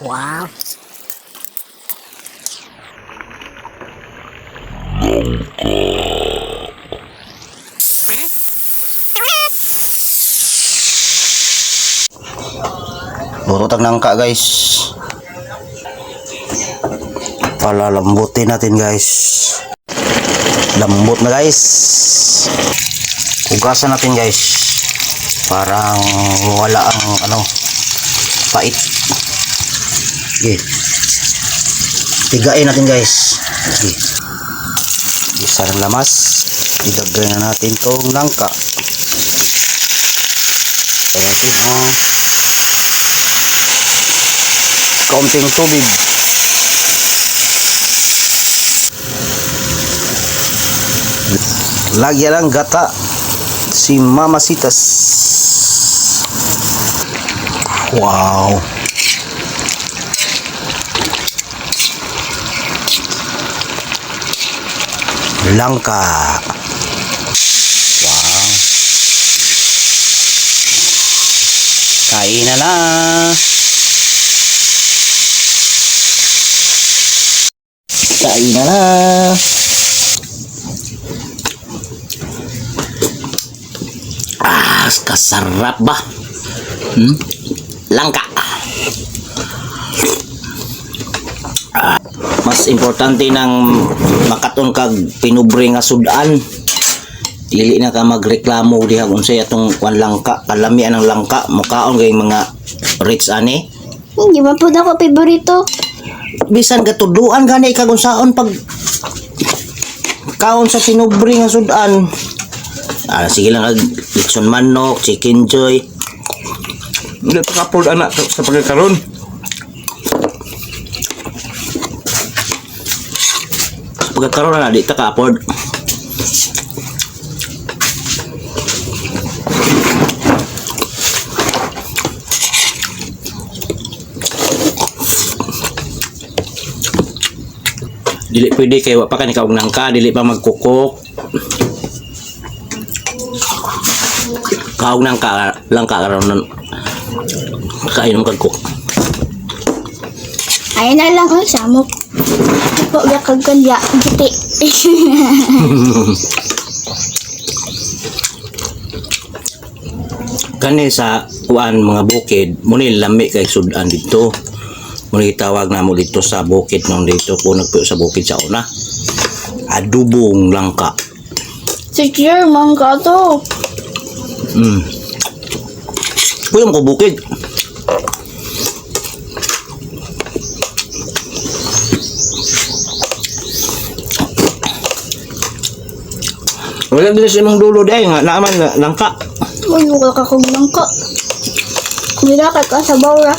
Wow. Lurutang nangka guys. Palalambutin natin guys. Lambot na guys. Hugasan natin guys. Parang wala ang pait. Okay. Tigain natin guys. Okay. Isa ng lamas. Idagay na natin tong nangka. Kaya natin kaunting tubig. Lagyan ng gata si Mamasitas. Wow. Langka. Wow. Kain na. Kain na. Kasarap ba? Langka. Mas importante ng makaton kag pinubre nga sudan. Dili na ka magreklamo diha unsay atong kwan langka, kalamian ng langka, mukaon kay mga rich ani. Hindi man po ako paborito. Bisan gatuduan gani kag unsaon pag kaon sa pinubre nga sudan. Sige lang lechon manok, chicken joy. Hindi pa kapod anak sa pagkakaroon. Pagkakaroon na di ta ka-afford. Dili pwede kay wa pa ka nikaog nangka, dili pa magkukok. Kaog nangka lang ka karon kain mo kagkok. Ayun na lang ang samok. Po gakag kanya giti. Kani sa kuan mga bukid, muni lami kay sudan dito. Muni tawag na mo dito sa bukid nung dito ko nagpuyo sa bukid sa una. Adubong langka. Secure man ka to. Puyo mo ko bukid. Wala din sa imong dulo dahil nga naaman na langka. Uy, wala ka kong langka. Kumilakad ka sa bawra.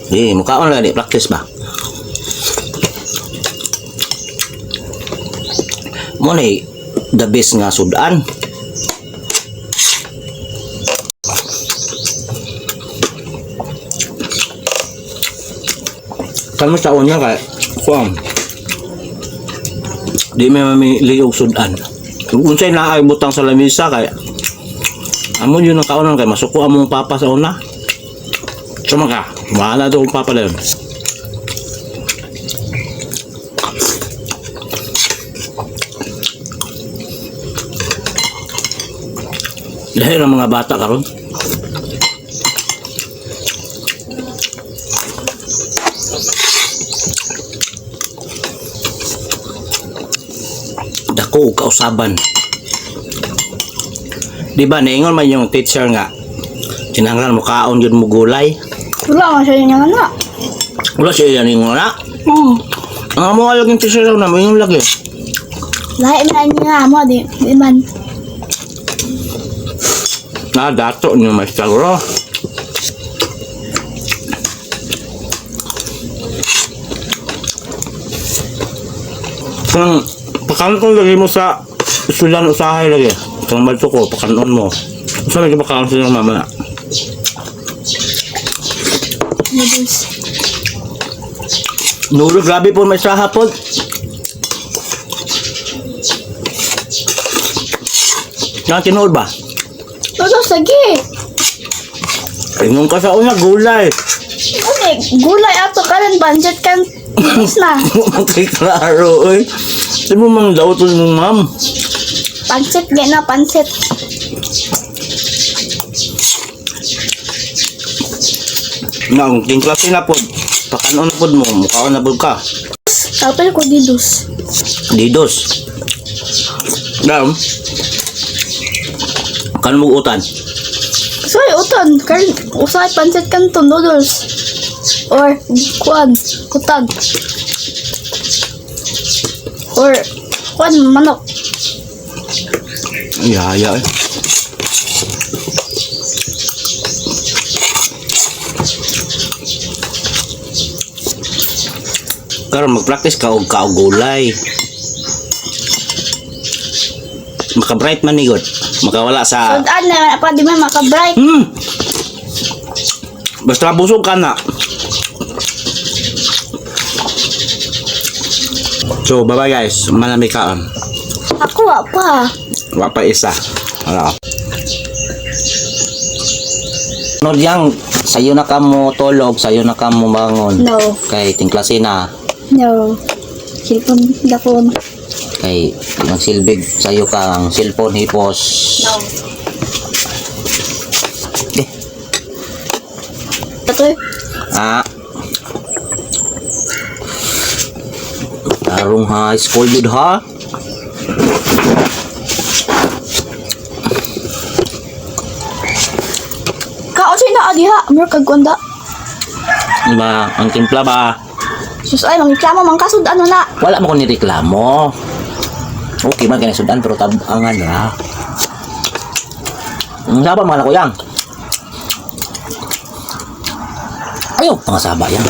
Di, mukhaon lang di practice ba? Mo ni the best nga sudan. Kan mo sa unya kay kuam. Di may mamili og sudan. Unsay naay butang sa lamisa kay amon yun ang kaunan kay masuko among papa sa una. Sama ka, wala daw ang papa dayon. Dahil ang mga bata karon. Dako kausaban. Di ba naingon man yung teacher nga kinahanglan mo kaon yun mo gulay. Wala ka sa inyo nga. Wala siya yan yung nga. Ang mo ayog yung teacher na mo yung lagi. Lahat man nga mo di man. Na dato nyo master bro. Kung pakanon lagi mo sa sulan usahay lagi. Kung malto ko, pakanon mo. Saan lagi pakanon sila ng mama na? Noodles. Nuro, grabe po may saha po. Yang tinuod ba? Pero sige. Ingon ka sa una, gulay. Okay, gulay ato karon budget kan is na. Okay, klaro, oy. Saan mo mang daw ito mong ma'am? Pansit, na pansit. Nga, king klase na po. Pakanon na po mo, mukhaon na po ka. Tapos ko didus. Didos. Dam. Kan mo utan. Sorry, uton. Karon usay pansit kan to noodles. Or kuan, kutag. Or kuan manok. Yaya eh. Karon mag-practice ka og gulay. Maka-bright man ni God. Makawala sa Sudan na pa di man maka-bright. Basta busog ka na. So, bye-bye guys. Malamig ka. Ako pa. Wa pa isa. Wala. No, yang sayo na ka mo tulog, sayo na ka mo bangon. No. Kay tingklase na. No. Cellphone dapon. Kay nagsilbig sayo kang cellphone hipos. No. Eh, Ito tarong high school yun ha. kaosay na adiha, mer kagwanda. Diba, ang timpla ba? Sus ay mangiklamo man kasud ano na. Wala mo ko nireklamo. Okay man kaya sudan pero tabangan na. Ang saba mga ko yang. Ayaw, mga saba yang.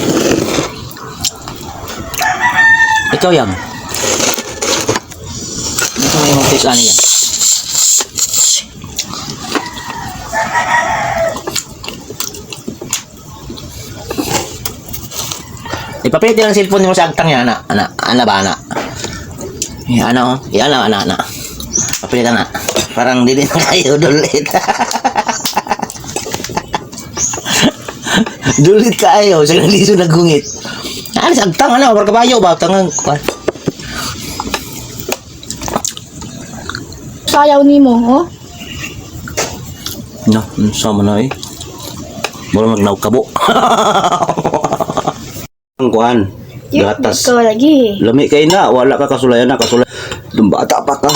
Ikaw yang. Ito may mga fish ani yan. Ipapilit lang cellphone mo sa agtang yan, ana ba, ana? Ano, ana. Papilit na. Parang di din kayo dulit. Dulit kayo, sa liso nagungit. Ano, sa agtang, ano, kabayo ba? Tangang, Sayaw nimo, oh. no, sama na eh. Mula magnawkabo. Ang kuhan, gatas. Ikaw lagi. Lami kayo na, wala ka kasulayan na, Bata pa ka.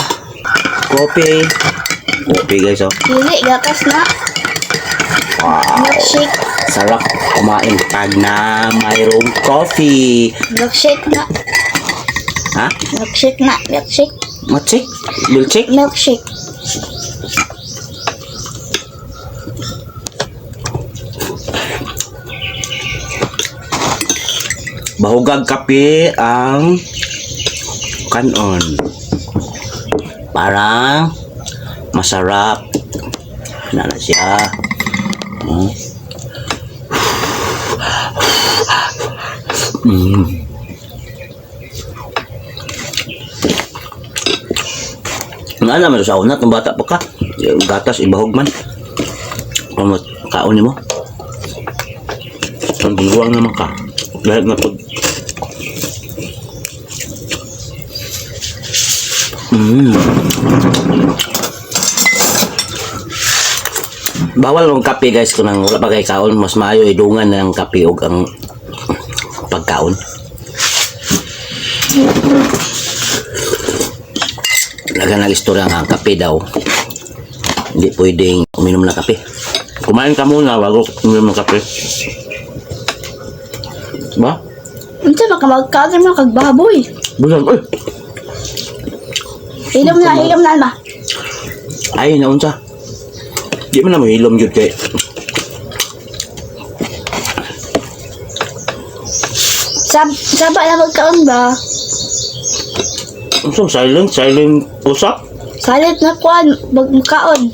Kopi. Kopi guys, oh. Dili gatas na. Wow. Milkshake. Sarap kumain pag na mayroong coffee. Milkshake na. Ha? Milkshake na. Milkshake. Milkshake? Milkshake? Milkshake. Bahugag kape ang kanon. Parang masarap. Na siya. Ano naman sa una, kung bata pa ka, gatas ibahog man. Kung kaon mo. Kung buwang naman ka. Dahil na pag bawal ng kape guys kung nang wala pa kay kaon, mas maayo idungan ng kape og ang pagkaon. Laga na istorya nga ang kape daw. Hindi pwedeng uminom ng kape. Kumain ka muna bago uminom ng kape. Ba? Unsa makamagkaon mo kag baboy? Bulan, oy. Hilom na ba? Ay, naunsa. Di man na mo hilom yun kay. Saba na magkaon ba? So, silent usap. Salit na kuan, magkaon.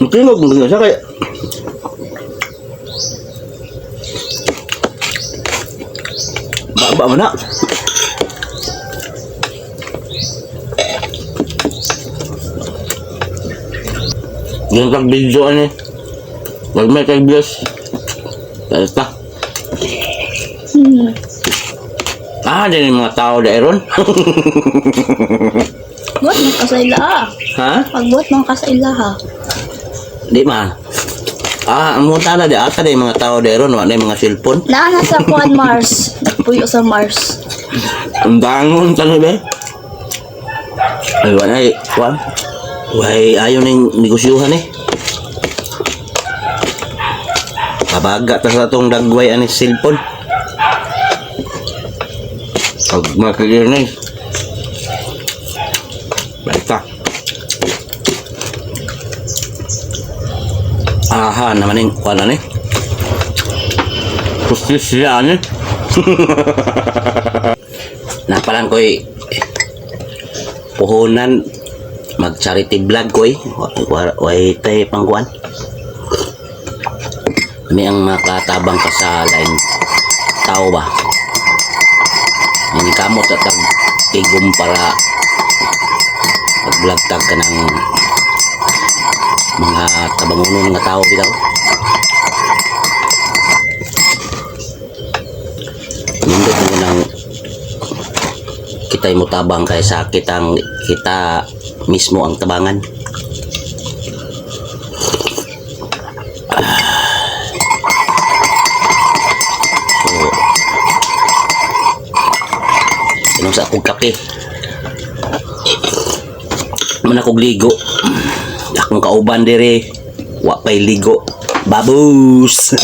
Tinog mo siya kay. Aba mo na. Yan kag video ani. Wag may kag views. Basta. Din yung mga tao dairon. Buat mo ka sa ilaha. Ha? Pagbuot mo ka sa ilaha. Di man. Ang mga tala di ata di mga tao dairon, wala yung mga cellphone. Naana sa kuan Mars. Nagpuyo sa Mars. Ang dangon tani be. Ay, wala eh. Kuwan. Why, ayaw na yung negosyuhan eh. Kabaga ta sa itong dagway anis cellphone. Pag makikirnay. Basta. Aha, naman yung kuwan na eh. Kustis siya ani. Napalan ko'y puhunan mag-charity vlog ko'y. Way tayo pangkuhan. Kami ang makatabang ka sa line tao ba? Hindi kamot at tigom para mag-vlog tag ka ng mga tabanguno ng tao bitaw. Nindot mo nang kita'y mutabang kaysa kita mismo ang tabangan. Sinong sa akong kape. Man akong ligo. Akong kauban dire. Wa pa'y ligo. Babus!